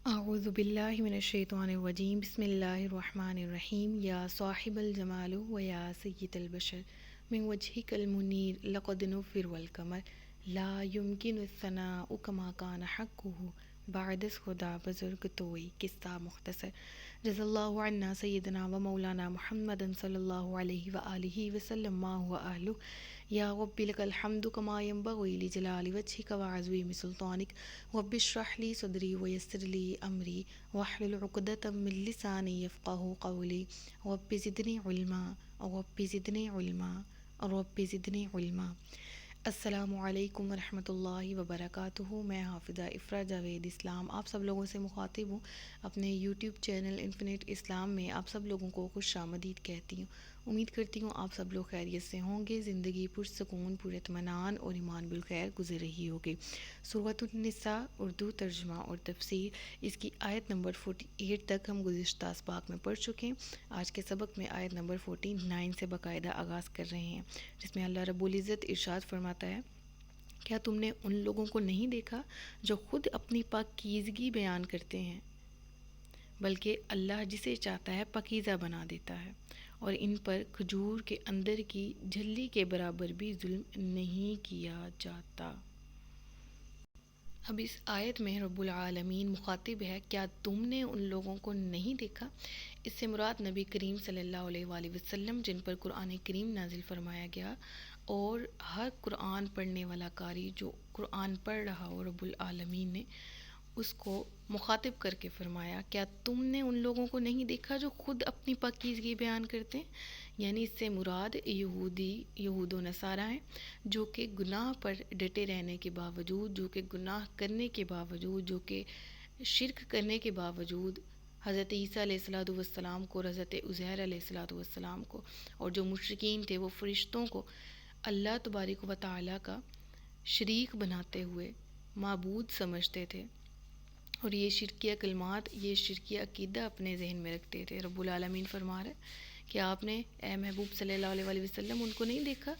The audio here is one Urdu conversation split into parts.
اعوذ باللہ من الشیطان الرجیم بسم اللہ الرحمن الرحیم یا صاحب الجمال و یا سید البشر من وجهک المنیر لقد نفر والقمر لا يمكن الثناء كما كان حقه بعد خدا بزرگ توئی قصہ مختصر رضی اللہ عنا سیدنا و مولانا محمد صلی اللہ علیہ وآلہ وسلم ما هو اہلہ یا رب لک الحمد کما ينبغی لجلال وجهک وعظیم سلطانک رب اشرح لی صدری ویسر لی امری واحلل عقدۃ من لسانی یفقهوا قولی رب زدنی علما رب زدنی علما رب زدنی علما۔ السلام علیکم ورحمۃ اللہ وبرکاتہ۔ میں حافظہ افرا جاوید اسلام آپ سب لوگوں سے مخاطب ہوں۔ اپنے یوٹیوب چینل انفینٹ اسلام میں آپ سب لوگوں کو خوش آمدید کہتی ہوں۔ امید کرتی ہوں آپ سب لوگ خیریت سے ہوں گے، زندگی پرسکون، پر اطمینان اور ایمان بالخیر گزر رہی ہوگی۔ سورۃ النساء اردو ترجمہ اور تفسیر، اس کی آیت نمبر 48 تک ہم گزشتہ اسباق میں پڑھ چکے ہیں۔ آج کے سبق میں آیت نمبر 49 سے باقاعدہ آغاز کر رہے ہیں، جس میں اللہ رب العزت ارشاد فرماتا ہے، کیا تم نے ان لوگوں کو نہیں دیکھا جو خود اپنی پاکیزگی بیان کرتے ہیں، بلکہ اللہ جسے چاہتا ہے پاکیزہ بنا دیتا ہے، اور ان پر کھجور کے اندر کی جھلی کے برابر بھی ظلم نہیں کیا جاتا۔ اب اس آیت میں رب العالمین مخاطب ہے، کیا تم نے ان لوگوں کو نہیں دیکھا؟ اس سے مراد نبی کریم صلی اللہ علیہ وآلہ وسلم، جن پر قرآن کریم نازل فرمایا گیا، اور ہر قرآن پڑھنے والا قاری جو قرآن پڑھ رہا ہو، رب العالمین نے اس کو مخاطب کر کے فرمایا، کیا تم نے ان لوگوں کو نہیں دیکھا جو خود اپنی پاکیزگی بیان کرتے ہیں؟ یعنی اس سے مراد یہود و نصارہ ہیں، جو کہ گناہ پر ڈٹے رہنے کے باوجود، جو کہ گناہ کرنے کے باوجود، جو کہ شرک کرنے کے باوجود حضرت عیسیٰ علیہ السلام کو اور حضرت عزیر علیہ السلام کو، اور جو مشرکین تھے وہ فرشتوں کو اللہ تبارک و تعالیٰ کا شریک بناتے ہوئے معبود سمجھتے تھے، اور یہ شرکیہ کلمات، یہ شرکیہ عقیدہ اپنے ذہن میں رکھتے تھے۔ رب العالمین فرما رہے کہ آپ نے اے محبوب صلی اللہ علیہ وآلہ وسلم ان کو نہیں دیکھا،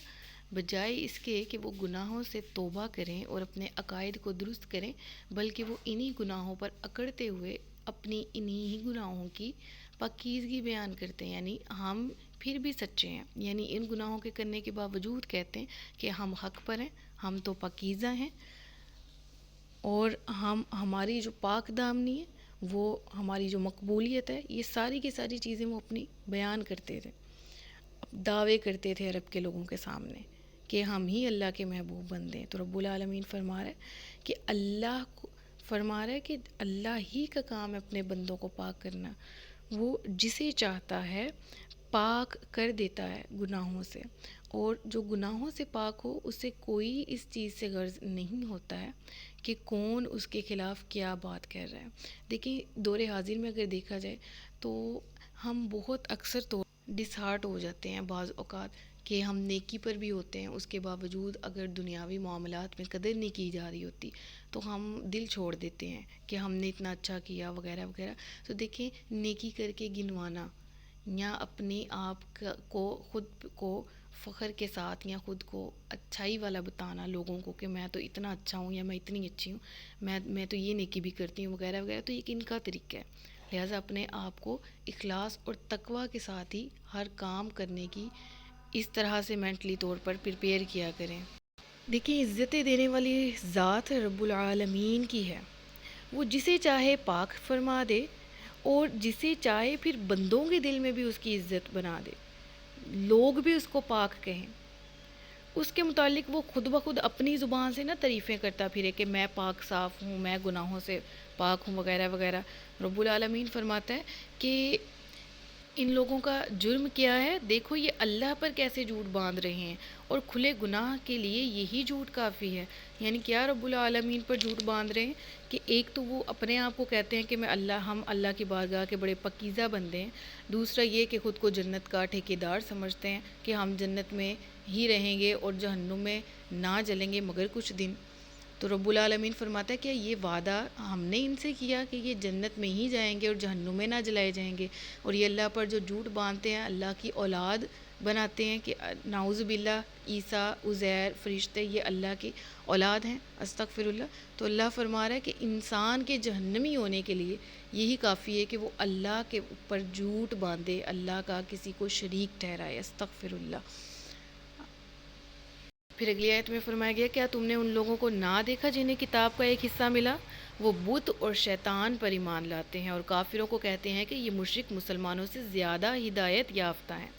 بجائے اس کے کہ وہ گناہوں سے توبہ کریں اور اپنے عقائد کو درست کریں، بلکہ وہ انہی گناہوں پر اکڑتے ہوئے اپنی انہی ہی گناہوں کی پاکیزگی بیان کرتے ہیں۔ یعنی ہم پھر بھی سچے ہیں، یعنی ان گناہوں کے کرنے کے باوجود کہتے ہیں کہ ہم حق پر ہیں، ہم تو پاکیزہ ہیں، اور ہماری جو پاک دامنی ہے، وہ ہماری جو مقبولیت ہے، یہ ساری کی ساری چیزیں وہ اپنی بیان کرتے تھے، دعوے کرتے تھے عرب کے لوگوں کے سامنے کہ ہم ہی اللہ کے محبوب بندے ہیں۔ تو رب العالمین فرما رہے کہ اللہ ہی کا کام ہے اپنے بندوں کو پاک کرنا، وہ جسے چاہتا ہے پاک کر دیتا ہے گناہوں سے، اور جو گناہوں سے پاک ہو اسے کوئی اس چیز سے غرض نہیں ہوتا ہے کہ کون اس کے خلاف کیا بات کر رہا ہے۔ دیکھیں، دور حاضر میں اگر دیکھا جائے تو ہم بہت اکثر تو ڈس ہارٹ ہو جاتے ہیں بعض اوقات، کہ ہم نیکی پر بھی ہوتے ہیں، اس کے باوجود اگر دنیاوی معاملات میں قدر نہیں کی جا رہی ہوتی تو ہم دل چھوڑ دیتے ہیں کہ ہم نے اتنا اچھا کیا وغیرہ وغیرہ۔ تو دیکھیں، نیکی کر کے گنوانا یا اپنے آپ کو خود کو فخر کے ساتھ یا خود کو اچھائی والا بتانا لوگوں کو کہ میں تو اتنا اچھا ہوں یا میں اتنی اچھی ہوں، میں تو یہ نیکی بھی کرتی ہوں وغیرہ وغیرہ، تو یہ کن کا طریقہ ہے؟ لہٰذا اپنے آپ کو اخلاص اور تقویٰ کے ساتھ ہی ہر کام کرنے کی اس طرح سے مینٹلی طور پر پریپیئر کیا کریں۔ دیکھیں، عزتیں دینے والی ذات رب العالمین کی ہے، وہ جسے چاہے پاک فرما دے اور جسے چاہے پھر بندوں کے دل میں بھی اس کی عزت بنا دے، لوگ بھی اس کو پاک کہیں، اس کے متعلق وہ خود بخود اپنی زبان سے نہ تعریفیں کرتا پھرے کہ میں پاک صاف ہوں، میں گناہوں سے پاک ہوں وغیرہ وغیرہ۔ رب العالمین فرماتا ہے کہ ان لوگوں کا جرم کیا ہے، دیکھو یہ اللہ پر کیسے جھوٹ باندھ رہے ہیں، اور کھلے گناہ کے لیے یہی جھوٹ کافی ہے۔ یعنی کیا رب العالمین پر جھوٹ باندھ رہے ہیں کہ ایک تو وہ اپنے آپ کو کہتے ہیں کہ ہم اللہ کی بارگاہ کے بڑے پاکیزہ بندے ہیں، دوسرا یہ کہ خود کو جنت کا ٹھیکیدار سمجھتے ہیں کہ ہم جنت میں ہی رہیں گے اور جہنم میں نہ جلیں گے مگر کچھ دن۔ تو رب العالمین فرماتا ہے کہ یہ وعدہ ہم نے ان سے کیا کہ یہ جنت میں ہی جائیں گے اور جہنم میں نہ جلائے جائیں گے، اور یہ اللہ پر جو جھوٹ باندھتے ہیں، اللہ کی اولاد بناتے ہیں کہ نعوذ باللہ عیسیٰ، عزیر، فرشتے یہ اللہ کی اولاد ہیں، استغفر اللہ. تو اللہ فرما رہا ہے کہ انسان کے جہنمی ہونے کے لیے یہی کافی ہے کہ وہ اللہ کے اوپر جھوٹ باندھے، اللہ کا کسی کو شریک ٹھہرائے، استغفر اللہ. پھر اگلی آیت میں فرمایا گیا کیا تم نے ان لوگوں کو نہ دیکھا جنہیں کتاب کا ایک حصہ ملا؟ وہ بت اور شیطان پر ایمان لاتے ہیں اور کافروں کو کہتے ہیں کہ یہ مشرک مسلمانوں سے زیادہ ہدایت یافتہ ہیں.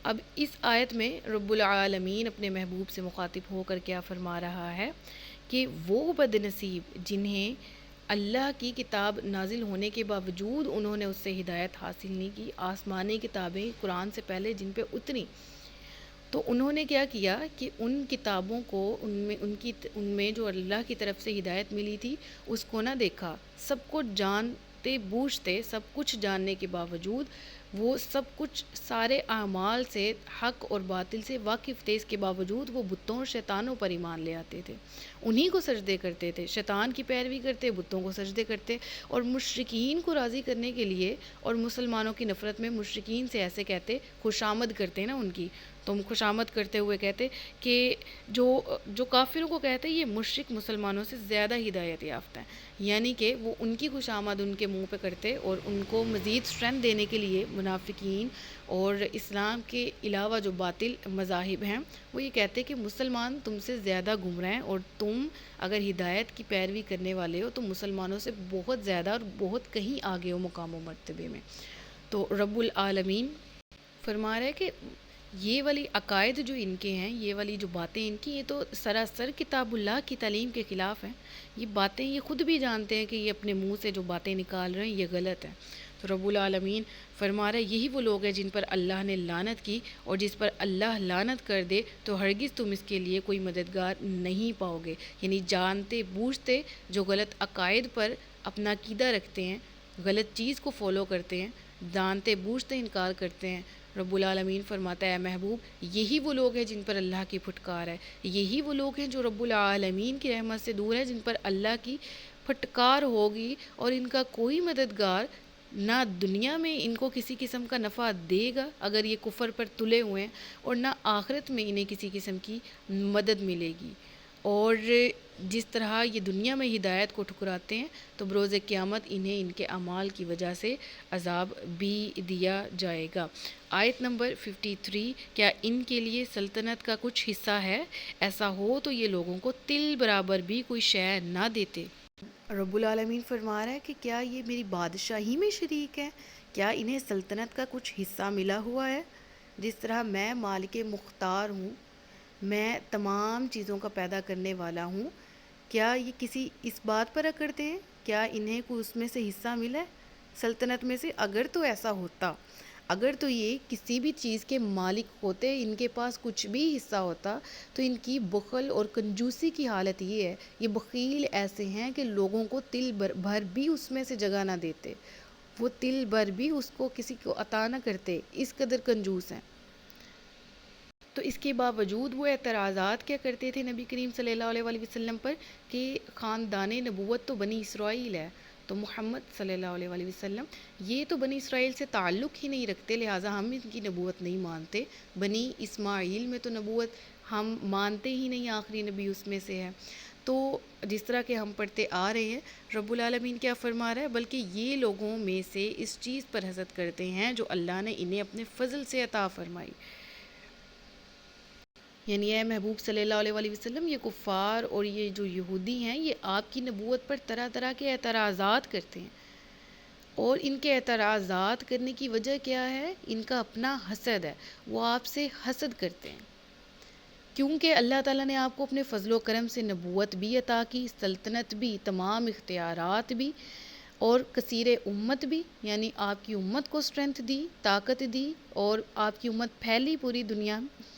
اب اس آیت میں رب العالمین اپنے محبوب سے مخاطب ہو کر کیا فرما رہا ہے کہ وہ بد نصیب جنہیں اللہ کی کتاب نازل ہونے کے باوجود انہوں نے اس سے ہدایت حاصل نہیں کی، آسمانی کتابیں قرآن سے پہلے جن پہ اتری، تو انہوں نے کیا کیا کہ ان کتابوں کو ان میں جو اللہ کی طرف سے ہدایت ملی تھی اس کو نہ دیکھا. سب کو جانتے بوجھتے، سب کچھ جاننے کے باوجود وہ سب کچھ سارے اعمال سے، حق اور باطل سے واقف تھے، اس کے باوجود وہ بتوں اور شیطانوں پر ایمان لے آتے تھے، انہی کو سجدے کرتے تھے، شیطان کی پیروی کرتے، بتوں کو سجدے کرتے. اور مشرکین کو راضی کرنے کے لیے اور مسلمانوں کی نفرت میں مشرکین سے ایسے کہتے، خوشامد کرتے نا ان کی، تم خوشامد کرتے ہوئے کہتے کہ جو کافروں کو کہتے یہ مشرک مسلمانوں سے زیادہ ہدایت یافتہ ہیں، یعنی کہ وہ ان کی خوشامد ان کے منہ پہ کرتے اور ان کو مزید اسٹرینتھ دینے کے لیے منافقین اور اسلام کے علاوہ جو باطل مذاہب ہیں وہ یہ کہتے کہ مسلمان تم سے زیادہ گمراہ ہیں اور تم اگر ہدایت کی پیروی کرنے والے ہو تو مسلمانوں سے بہت زیادہ اور بہت کہیں آگے ہو مقام و مرتبے میں. تو رب العالمین فرما رہے کہ یہ والی عقائد جو ان کے ہیں، یہ والی جو باتیں ان کی، یہ تو سراسر کتاب اللہ کی تعلیم کے خلاف ہیں. یہ باتیں یہ خود بھی جانتے ہیں کہ یہ اپنے منہ سے جو باتیں نکال رہے ہیں یہ غلط ہیں. تو رب العالمین فرما رہا ہے یہی وہ لوگ ہیں جن پر اللہ نے لعنت کی، اور جس پر اللہ لعنت کر دے تو ہرگز تم اس کے لیے کوئی مددگار نہیں پاؤ گے. یعنی جانتے بوجھتے جو غلط عقائد پر اپنا عقیدہ رکھتے ہیں، غلط چیز کو فالو کرتے ہیں، جانتے بوجھتے انکار کرتے ہیں، رب العالمین فرماتا ہے محبوب یہی وہ لوگ ہیں جن پر اللہ کی پھٹکار ہے، یہی وہ لوگ ہیں جو رب العالمین کی رحمت سے دور ہیں، جن پر اللہ کی پھٹکار ہوگی اور ان کا کوئی مددگار نہ دنیا میں ان کو کسی قسم کا نفع دے گا اگر یہ کفر پر تلے ہوئے ہیں، اور نہ آخرت میں انہیں کسی قسم کی مدد ملے گی. اور جس طرح یہ دنیا میں ہدایت کو ٹھکراتے ہیں تو بروز قیامت انہیں ان کے اعمال کی وجہ سے عذاب بھی دیا جائے گا. آیت نمبر 53 کیا ان کے لیے سلطنت کا کچھ حصہ ہے؟ ایسا ہو تو یہ لوگوں کو تل برابر بھی کوئی شے نہ دیتے. رب العالمین فرما رہا ہے کہ کیا یہ میری بادشاہی میں شریک ہے؟ کیا انہیں سلطنت کا کچھ حصہ ملا ہوا ہے؟ جس طرح میں مالک مختار ہوں، میں تمام چیزوں کا پیدا کرنے والا ہوں، کیا یہ کسی اس بات پر اکڑتے ہیں؟ کیا انہیں کوئی اس میں سے حصہ ملا ہے سلطنت میں سے؟ اگر تو ایسا ہوتا، اگر تو یہ کسی بھی چیز کے مالک ہوتے، ان کے پاس کچھ بھی حصہ ہوتا، تو ان کی بخل اور کنجوسی کی حالت یہ ہے، یہ بخیل ایسے ہیں کہ لوگوں کو تل بھر بھی اس میں سے جگہ نہ دیتے، وہ تل بھر بھی اس کو کسی کو عطا نہ کرتے، اس قدر کنجوس ہیں. تو اس کے باوجود وہ اعتراضات کیا کرتے تھے نبی کریم صلی اللہ علیہ وآلہ وسلم پر کہ خاندان نبوت تو بنی اسرائیل ہے، تو محمد صلی اللہ علیہ وآلہ وسلم یہ تو بنی اسرائیل سے تعلق ہی نہیں رکھتے، لہٰذا ہم ان کی نبوت نہیں مانتے. بنی اسماعیل میں تو نبوت ہم مانتے ہی نہیں، آخری نبی اس میں سے ہے. تو جس طرح کہ ہم پڑھتے آ رہے ہیں، رب العالمین کیا فرما رہا ہے، بلکہ یہ لوگوں میں سے اس چیز پر حسد کرتے ہیں جو اللہ نے انہیں اپنے فضل سے عطا فرمائی. یعنی اے محبوب صلی اللہ علیہ وآلہ وسلم یہ کفار اور یہ جو یہودی ہیں یہ آپ کی نبوت پر طرح طرح کے اعتراضات کرتے ہیں، اور ان کے اعتراضات کرنے کی وجہ کیا ہے؟ ان کا اپنا حسد ہے، وہ آپ سے حسد کرتے ہیں کیونکہ اللہ تعالیٰ نے آپ کو اپنے فضل و کرم سے نبوت بھی عطا کی، سلطنت بھی، تمام اختیارات بھی، اور کثیر امت بھی، یعنی آپ کی امت کو اسٹرینتھ دی، طاقت دی، اور آپ کی امت پھیلی پوری دنیا میں.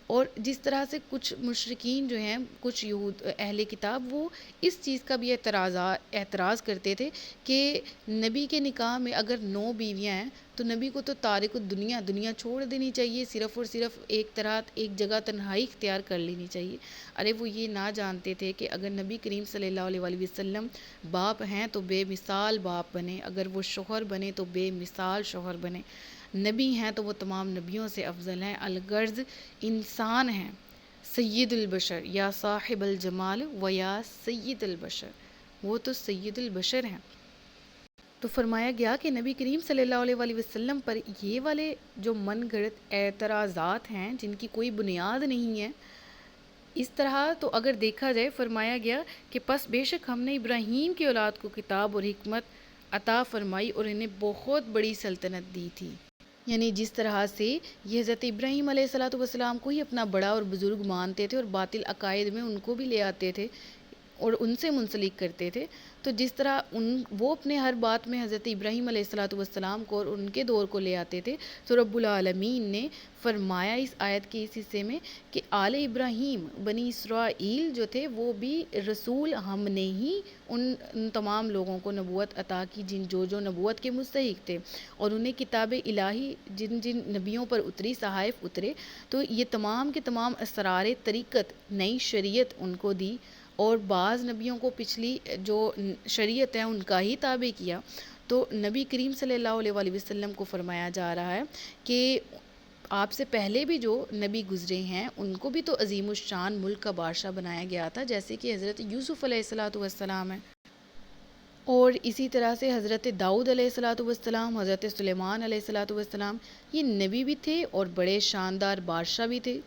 اور جس طرح سے کچھ مشرکین جو ہیں، کچھ یہود اہل کتاب، وہ اس چیز کا بھی اعتراض کرتے تھے کہ نبی کے نکاح میں اگر 9 بیویاں ہیں تو نبی کو تو تارک دنیا چھوڑ دینی چاہیے، صرف اور صرف ایک جگہ تنہائی اختیار کر لینی چاہیے. ارے وہ یہ نہ جانتے تھے کہ اگر نبی کریم صلی اللہ علیہ وآلہ وسلم باپ ہیں تو بے مثال باپ بنے، اگر وہ شوہر بنے تو بے مثال شوہر بنے. نبی ہیں تو وہ تمام نبیوں سے افضل ہیں، الغرض انسان ہیں، سید البشر یا صاحب الجمال و یا سید البشر، وہ تو سید البشر ہیں۔ تو فرمایا گیا کہ نبی کریم صلی اللہ علیہ وآلہ وسلم پر یہ والے جو من گھڑت اعتراضات ہیں جن کی کوئی بنیاد نہیں ہے، اس طرح تو اگر دیکھا جائے، فرمایا گیا کہ پس بے شک ہم نے ابراہیم کی اولاد کو کتاب اور حکمت عطا فرمائی اور انہیں بہت بڑی سلطنت دی تھی۔ یعنی جس طرح سے یہ حضرت ابراہیم علیہ الصلوۃ والسلام کو ہی اپنا بڑا اور بزرگ مانتے تھے اور باطل عقائد میں ان کو بھی لے آتے تھے اور ان سے منسلک کرتے تھے، تو جس طرح وہ اپنے ہر بات میں حضرت ابراہیم علیہ الصلوۃ والسلام کو اور ان کے دور کو لے آتے تھے، تو رب العالمین نے فرمایا اس آیت کے اس حصے میں کہ آل ابراہیم بنی اسرائیل جو تھے وہ بھی رسول ہم نے ہی ان تمام لوگوں کو نبوت عطا کی جو نبوت کے مستحق تھے، اور انہیں کتاب الہی جن جن نبیوں پر اتری، صحائف اترے، تو یہ تمام کے تمام اسرار طریقت، نئی شریعت ان کو دی، اور بعض نبیوں کو پچھلی جو شریعت ہے ان کا ہی تابع کیا۔ تو نبی کریم صلی اللہ علیہ وآلہ وسلم کو فرمایا جا رہا ہے کہ آپ سے پہلے بھی جو نبی گزرے ہیں ان کو بھی تو عظیم الشان ملک کا بادشاہ بنایا گیا تھا، جیسے کہ حضرت یوسف علیہ الصلوۃ والسلام ہے، اور اسی طرح سے حضرت داؤد علیہ الصلوۃ والسلام، حضرت سلیمان علیہ الصلوۃ والسلام، یہ نبی بھی تھے اور بڑے شاندار بادشاہ بھی تھے،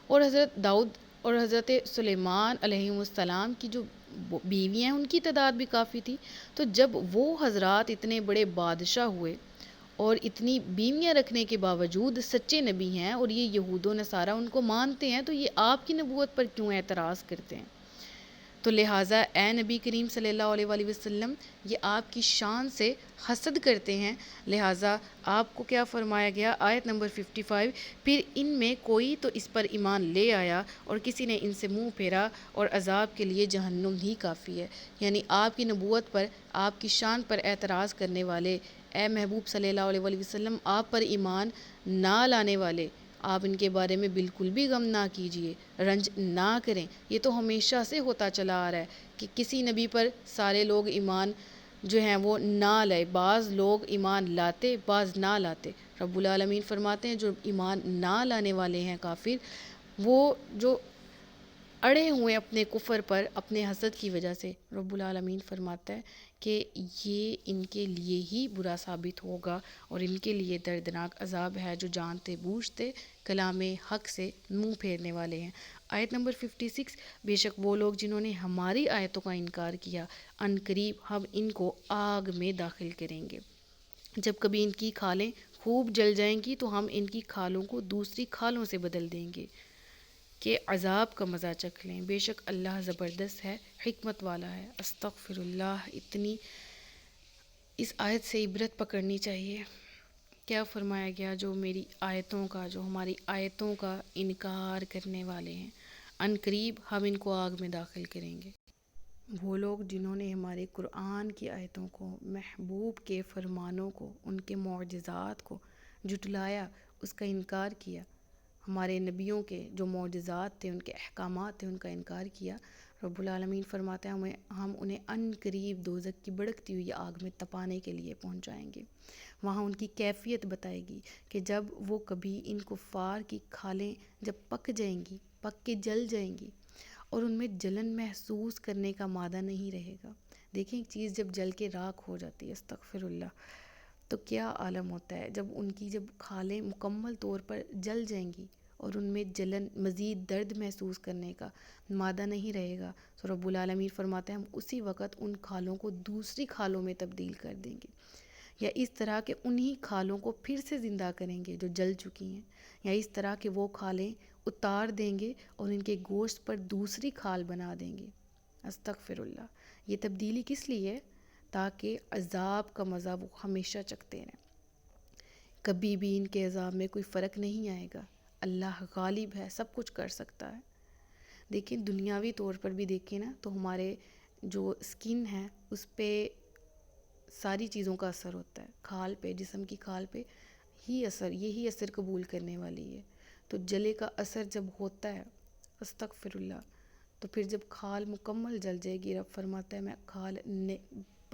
اور حضرت داؤد اور حضرت سلیمان علیہ السلام کی جو بیویاں ہیں ان کی تعداد بھی کافی تھی۔ تو جب وہ حضرات اتنے بڑے بادشاہ ہوئے اور اتنی بیویاں رکھنے کے باوجود سچے نبی ہیں اور یہ یہود و نصارہ ان کو مانتے ہیں، تو یہ آپ کی نبوت پر کیوں اعتراض کرتے ہیں؟ تو لہٰذا اے نبی کریم صلی اللہ علیہ وآلہ وسلم، یہ آپ کی شان سے حسد کرتے ہیں، لہٰذا آپ کو کیا فرمایا گیا؟ آیت نمبر 55، پھر ان میں کوئی تو اس پر ایمان لے آیا اور کسی نے ان سے منہ پھیرا اور عذاب کے لیے جہنم ہی کافی ہے۔ یعنی آپ کی نبوت پر، آپ کی شان پر اعتراض کرنے والے، اے محبوب صلی اللہ علیہ وآلہ وسلم، آپ پر ایمان نہ لانے والے، آپ ان کے بارے میں بالکل بھی غم نہ کیجیے، رنج نہ کریں۔ یہ تو ہمیشہ سے ہوتا چلا آ رہا ہے کہ کسی نبی پر سارے لوگ ایمان جو ہیں وہ نہ لائے، بعض لوگ ایمان لاتے، بعض نہ لاتے۔ رب العالمین فرماتے ہیں جو ایمان نہ لانے والے ہیں کافر، وہ جو اڑے ہوئے اپنے کفر پر اپنے حسد کی وجہ سے، رب العالمین فرماتا ہے کہ یہ ان کے لیے ہی برا ثابت ہوگا اور ان کے لیے دردناک عذاب ہے جو جانتے بوجھتے کلام حق سے منہ پھیرنے والے ہیں۔ آیت نمبر 56، بے شک وہ لوگ جنہوں نے ہماری آیتوں کا انکار کیا، ان قریب ہم ان کو آگ میں داخل کریں گے۔ جب کبھی ان کی کھالیں خوب جل جائیں گی تو ہم ان کی کھالوں کو دوسری کھالوں سے بدل دیں گے کہ عذاب کا مزہ چکھ لیں، بے شک اللہ زبردست ہے، حکمت والا ہے۔ استغفر اللہ، اتنی اس آیت سے عبرت پکڑنی چاہیے۔ کیا فرمایا گیا؟ جو میری آیتوں کا، جو ہماری آیتوں کا انکار کرنے والے ہیں، ان قریب ہم ان کو آگ میں داخل کریں گے۔ وہ لوگ جنہوں نے ہمارے قرآن کی آیتوں کو، محبوب کے فرمانوں کو، ان کے معجزات کو جھٹلایا، اس کا انکار کیا، ہمارے نبیوں کے جو معجزات تھے، ان کے احکامات تھے، ان کا انکار کیا، رب العالمین فرماتے ہیں ہم انہیں ان قریب دوزخ کی بھڑکتی ہوئی آگ میں تپانے کے لیے پہنچائیں گے۔ وہاں ان کی کیفیت بتائے گی کہ جب وہ کبھی ان کفار کی کھالیں جب پک جائیں گی، پک کے جل جائیں گی اور ان میں جلن محسوس کرنے کا مادہ نہیں رہے گا۔ دیکھیں ایک چیز جب جل کے راکھ ہو جاتی ہے، استغفر اللہ، تو کیا عالم ہوتا ہے جب ان کی جب کھالیں مکمل طور پر جل جائیں گی اور ان میں جلن، مزید درد محسوس کرنے کا مادہ نہیں رہے گا، تو رب العالمین فرماتے ہیں ہم اسی وقت ان کھالوں کو دوسری کھالوں میں تبدیل کر دیں گے، یا اس طرح کہ انہی کھالوں کو پھر سے زندہ کریں گے جو جل چکی ہیں، یا اس طرح کہ وہ کھالیں اتار دیں گے اور ان کے گوشت پر دوسری کھال بنا دیں گے۔ استغفر اللہ، یہ تبدیلی کس لیے ہے؟ تاکہ عذاب کا مزہ وہ ہمیشہ چکھتے رہیں، کبھی بھی ان کے عذاب میں کوئی فرق نہیں آئے گا۔ اللہ غالب ہے، سب کچھ کر سکتا ہے۔ دیکھیں دنیاوی طور پر بھی دیکھیں نا تو ہمارے جو سکن ہے اس پہ ساری چیزوں کا اثر ہوتا ہے، کھال پہ، جسم کی کھال پہ ہی اثر، یہی اثر قبول کرنے والی ہے۔ تو جلے کا اثر جب ہوتا ہے، استغفر اللہ، تو پھر جب کھال مکمل جل جائے گی، رب فرماتا ہے میں کھال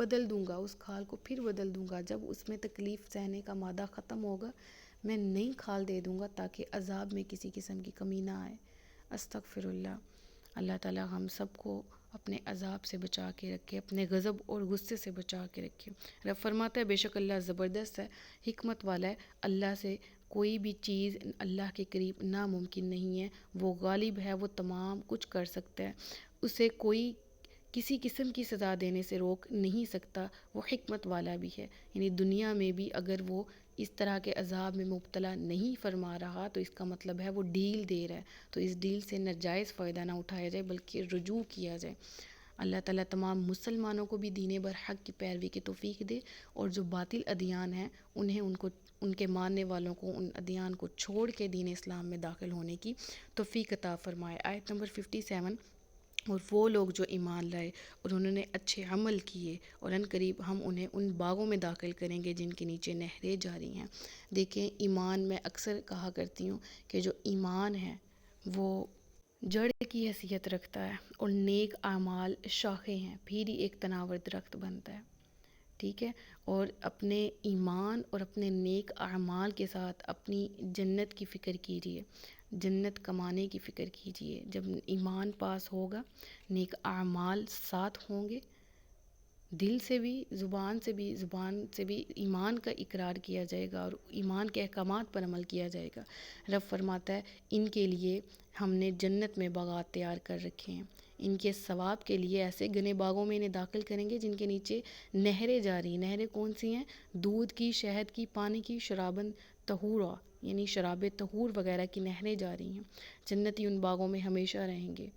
بدل دوں گا، اس کھال کو پھر بدل دوں گا، جب اس میں تکلیف سہنے کا مادہ ختم ہوگا میں نئی کھال دے دوں گا تاکہ عذاب میں کسی قسم کی کمی نہ آئے۔ استغفر اللہ۔ اللہ تعالیٰ ہم سب کو اپنے عذاب سے بچا کے رکھے، اپنے غضب اور غصے سے بچا کے رکھے۔ رب فرماتا ہے بے شک اللہ زبردست ہے، حکمت والا ہے، اللہ سے کوئی بھی چیز اللہ کے قریب ناممکن نہیں ہے، وہ غالب ہے، وہ تمام کچھ کر سکتا ہے، اسے کوئی کسی قسم کی سزا دینے سے روک نہیں سکتا، وہ حکمت والا بھی ہے۔ یعنی دنیا میں بھی اگر وہ اس طرح کے عذاب میں مبتلا نہیں فرما رہا تو اس کا مطلب ہے وہ ڈیل دے رہا ہے، تو اس ڈیل سے ناجائز فائدہ نہ اٹھایا جائے بلکہ رجوع کیا جائے۔ اللہ تعالیٰ تمام مسلمانوں کو بھی دین برحق کی پیروی کی توفیق دے، اور جو باطل ادیان ہیں انہیں ان کے ماننے والوں کو ان ادیان کو چھوڑ کے دین اسلام میں داخل ہونے کی توفیق عطا فرمائے۔ آیت نمبر 57، اور وہ لوگ جو ایمان لائے اور انہوں نے اچھے عمل کیے اور ان قریب ہم انہیں ان باغوں میں داخل کریں گے جن کے نیچے نہریں جاری ہیں۔ دیکھیں ایمان، میں اکثر کہا کرتی ہوں کہ جو ایمان ہے وہ جڑ کی حیثیت رکھتا ہے اور نیک اعمال شاخیں ہیں، پھر ہی ایک تناور درخت بنتا ہے، ٹھیک ہے؟ اور اپنے ایمان اور اپنے نیک اعمال کے ساتھ اپنی جنت کی فکر کیجیے، جنت کمانے کی فکر کیجیے۔ جب ایمان پاس ہوگا، نیک اعمال ساتھ ہوں گے، دل سے بھی زبان سے بھی ایمان کا اقرار کیا جائے گا اور ایمان کے احکامات پر عمل کیا جائے گا۔ رب فرماتا ہے ان کے لیے ہم نے جنت میں باغات تیار کر رکھے ہیں، ان کے ثواب کے لیے ایسے گھنے باغوں میں انہیں داخل کریں گے جن کے نیچے نہریں جاری۔ نہریں کون سی ہیں؟ دودھ کی، شہد کی، پانی کی، شرابن طہورا یعنی شراب طہور وغیرہ کی نہریں جاری ہیں۔ جنتی ان باغوں میں ہمیشہ رہیں گے،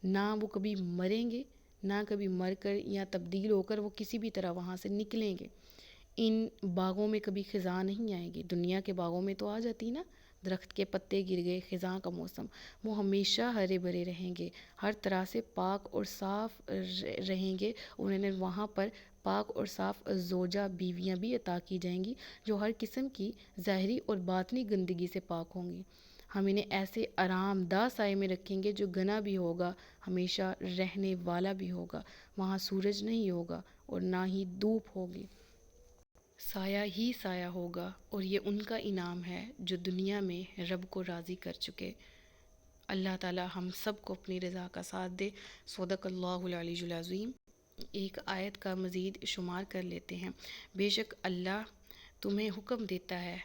نہ وہ کبھی مریں گے، نہ کبھی مر کر یا تبدیل ہو کر وہ کسی بھی طرح وہاں سے نکلیں گے۔ ان باغوں میں کبھی خزاں نہیں آئے گی۔ دنیا کے باغوں میں تو آ جاتی نا، درخت کے پتے گر گئے، خزاں کا موسم، وہ ہمیشہ ہرے بھرے رہیں گے، ہر طرح سے پاک اور صاف رہیں گے۔ انہوں نے وہاں پر پاک اور صاف زوجہ بیویاں بھی عطا کی جائیں گی جو ہر قسم کی ظاہری اور باطنی گندگی سے پاک ہوں گی۔ ہم انہیں ایسے آرام دہ سائے میں رکھیں گے جو گنا بھی ہوگا، ہمیشہ رہنے والا بھی ہوگا، وہاں سورج نہیں ہوگا اور نہ ہی دھوپ ہوگی، سایہ ہی سایہ ہوگا، اور یہ ان کا انعام ہے جو دنیا میں رب کو راضی کر چکے۔ اللہ تعالی ہم سب کو اپنی رضا کا ساتھ دے۔ صدق اللہ العلی العظیم۔ ایک آیت کا مزید شمار کر لیتے ہیں۔ بے شک اللہ تمہیں حکم دیتا ہے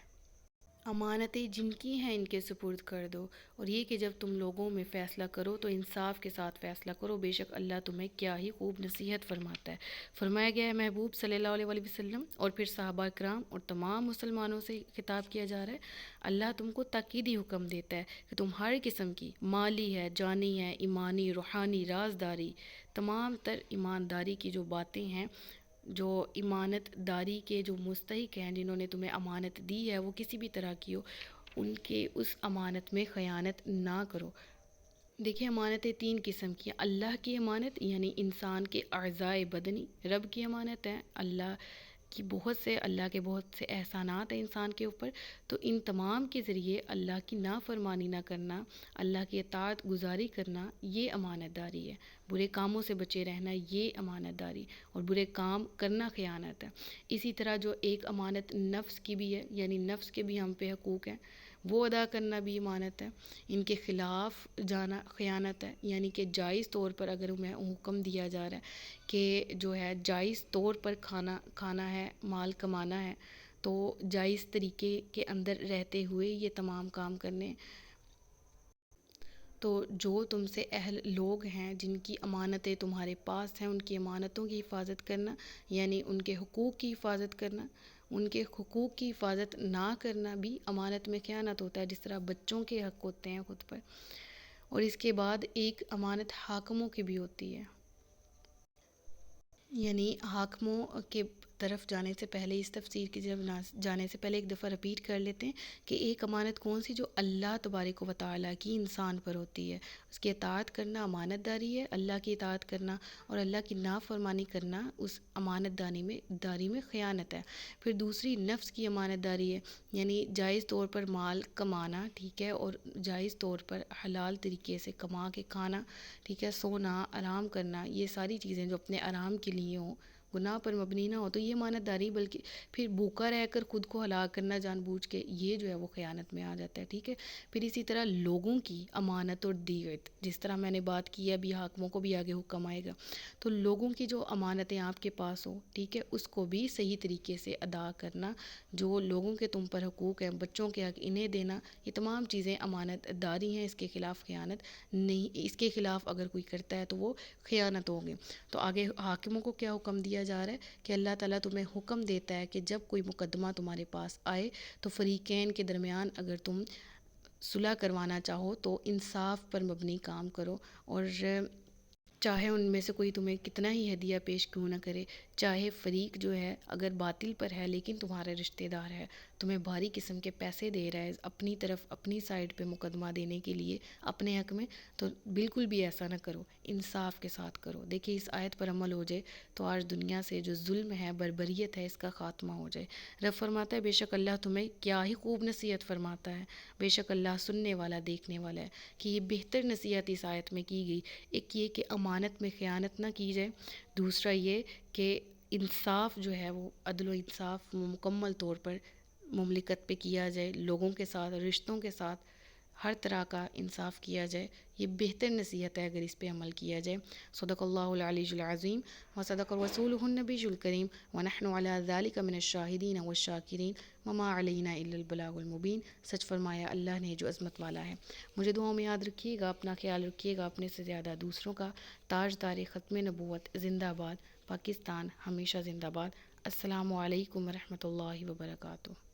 امانتیں جن کی ہیں ان کے سپرد کر دو، اور یہ کہ جب تم لوگوں میں فیصلہ کرو تو انصاف کے ساتھ فیصلہ کرو، بے شک اللہ تمہیں کیا ہی خوب نصیحت فرماتا ہے۔ فرمایا گیا ہے محبوب صلی اللہ علیہ وآلہ وسلم، اور پھر صحابہ کرام اور تمام مسلمانوں سے خطاب کیا جا رہا ہے، اللہ تم کو تاکیدی حکم دیتا ہے کہ تم ہر قسم کی مالی ہے، جانی ہے، ایمانی، روحانی، رازداری، تمام تر ایمانداری کی جو باتیں ہیں، جو امانت داری کے جو مستحق ہیں، جنہوں نے تمہیں امانت دی ہے، وہ کسی بھی طرح کی ہو، ان کے اس امانت میں خیانت نہ کرو۔ دیکھیں امانتیں تین قسم کی ہیں۔ اللہ کی امانت یعنی انسان کے اعضائے بدنی، رب کی امانت ہے اللہ کے بہت سے احسانات ہیں انسان کے اوپر، تو ان تمام کے ذریعے اللہ کی نافرمانی نہ کرنا، اللہ کی اطاعت گزاری کرنا، یہ امانت داری ہے۔ برے کاموں سے بچے رہنا، یہ امانت داری، اور برے کام کرنا خیانت ہے۔ اسی طرح جو ایک امانت نفس کی بھی ہے، یعنی نفس کے بھی ہم پہ حقوق ہیں، وہ ادا کرنا بھی امانت ہے۔ ان کے خلاف جانا خیانت ہے، یعنی کہ جائز طور پر اگر ہمیں حکم دیا جا رہا ہے کہ جو ہے جائز طور پر کھانا ہے، مال کمانا ہے، تو جائز طریقے کے اندر رہتے ہوئے یہ تمام کام کرنے، تو جو تم سے اہل لوگ ہیں جن کی امانتیں تمہارے پاس ہیں، ان کی امانتوں کی حفاظت کرنا، یعنی ان کے حقوق کی حفاظت کرنا، ان کے حقوق کی حفاظت نہ کرنا بھی امانت میں خیانت ہوتا ہے، جس طرح بچوں کے حق ہوتے ہیں خود پر۔ اور اس کے بعد ایک امانت حاکموں کی بھی ہوتی ہے، یعنی حاکموں کے طرف جانے سے پہلے، اس تفسیر کی طرف جانے سے پہلے ایک دفعہ رپیٹ کر لیتے ہیں کہ ایک امانت کون سی؟ جو اللہ تبارک و تعالیٰ کی انسان پر ہوتی ہے، اس کی اطاعت کرنا امانت داری ہے، اللہ کی اطاعت کرنا اور اللہ کی نافرمانی کرنا اس امانت داری میں خیانت ہے۔ پھر دوسری نفس کی امانت داری ہے، یعنی جائز طور پر مال کمانا، ٹھیک ہے، اور جائز طور پر حلال طریقے سے کما کے کھانا، ٹھیک ہے، سونا، آرام کرنا، یہ ساری چیزیں جو اپنے آرام کے لیے ہوں گناہ پر مبنی نہ ہو تو یہ امانت داری، بلکہ پھر بھوکا رہ کر خود کو ہلاک کرنا جان بوجھ کے، یہ جو ہے وہ خیانت میں آ جاتا ہے، ٹھیک ہے۔ پھر اسی طرح لوگوں کی امانت اور دیت، جس طرح میں نے بات کی ہے، ابھی حاکموں کو بھی آگے حکم آئے گا، تو لوگوں کی جو امانتیں آپ کے پاس ہو، ٹھیک ہے، اس کو بھی صحیح طریقے سے ادا کرنا، جو لوگوں کے تم پر حقوق ہیں، بچوں کے حق انہیں دینا، یہ تمام چیزیں امانت داری ہیں، اس کے خلاف خیانت نہیں، اس کے خلاف اگر کوئی کرتا ہے تو وہ خیانت ہوگی۔ تو آگے حاکموں کو کیا حکم دیا جا رہا ہے کہ اللہ تعالیٰ تمہیں حکم دیتا ہے کہ جب کوئی مقدمہ تمہارے پاس آئے تو فریقین کے درمیان اگر تم صلح کروانا چاہو تو انصاف پر مبنی کام کرو، اور چاہے ان میں سے کوئی تمہیں کتنا ہی ہدیہ پیش کیوں نہ کرے، چاہے فریق جو ہے اگر باطل پر ہے لیکن تمہارا رشتہ دار ہے، تمہیں بھاری قسم کے پیسے دے رہا ہے اپنی طرف، اپنی سائڈ پہ مقدمہ دینے کے لیے اپنے حق میں، تو بالکل بھی ایسا نہ کرو، انصاف کے ساتھ کرو۔ دیکھیے اس آیت پر عمل ہو جائے تو آج دنیا سے جو ظلم ہے، بربریت ہے، اس کا خاتمہ ہو جائے۔ رب فرماتا ہے بے شک اللہ تمہیں کیا ہی خوب نصیحت فرماتا ہے، بے شک اللہ سننے والا دیکھنے والا ہے، کہ یہ بہتر نصیحت اس آیت میں کی گئی، ایک یہ کہ امانت میں خیانت نہ کی جائے، دوسرا یہ کہ انصاف جو ہے وہ عدل و انصاف مکمل طور پر مملکت پہ کیا جائے، لوگوں کے ساتھ، رشتوں کے ساتھ ہر طرح کا انصاف کیا جائے، یہ بہتر نصیحت ہے اگر اس پہ عمل کیا جائے۔ صدق اللہ العلی العظیم و صدق رسولہ النبی الکریم ونحن علی ذلک من الشاہدین والشاکرین وما علینا الا البلاغ المبین۔ سچ فرمایا اللہ نے جو عظمت والا ہے۔ مجھے دعاؤں میں یاد رکھیے گا، اپنا خیال رکھیے گا، اپنے سے زیادہ دوسروں کا۔ تاجدار ختم نبوت زندہ باد، پاکستان ہمیشہ زندہ باد۔ السلام علیکم ورحمۃ اللہ وبرکاتہ۔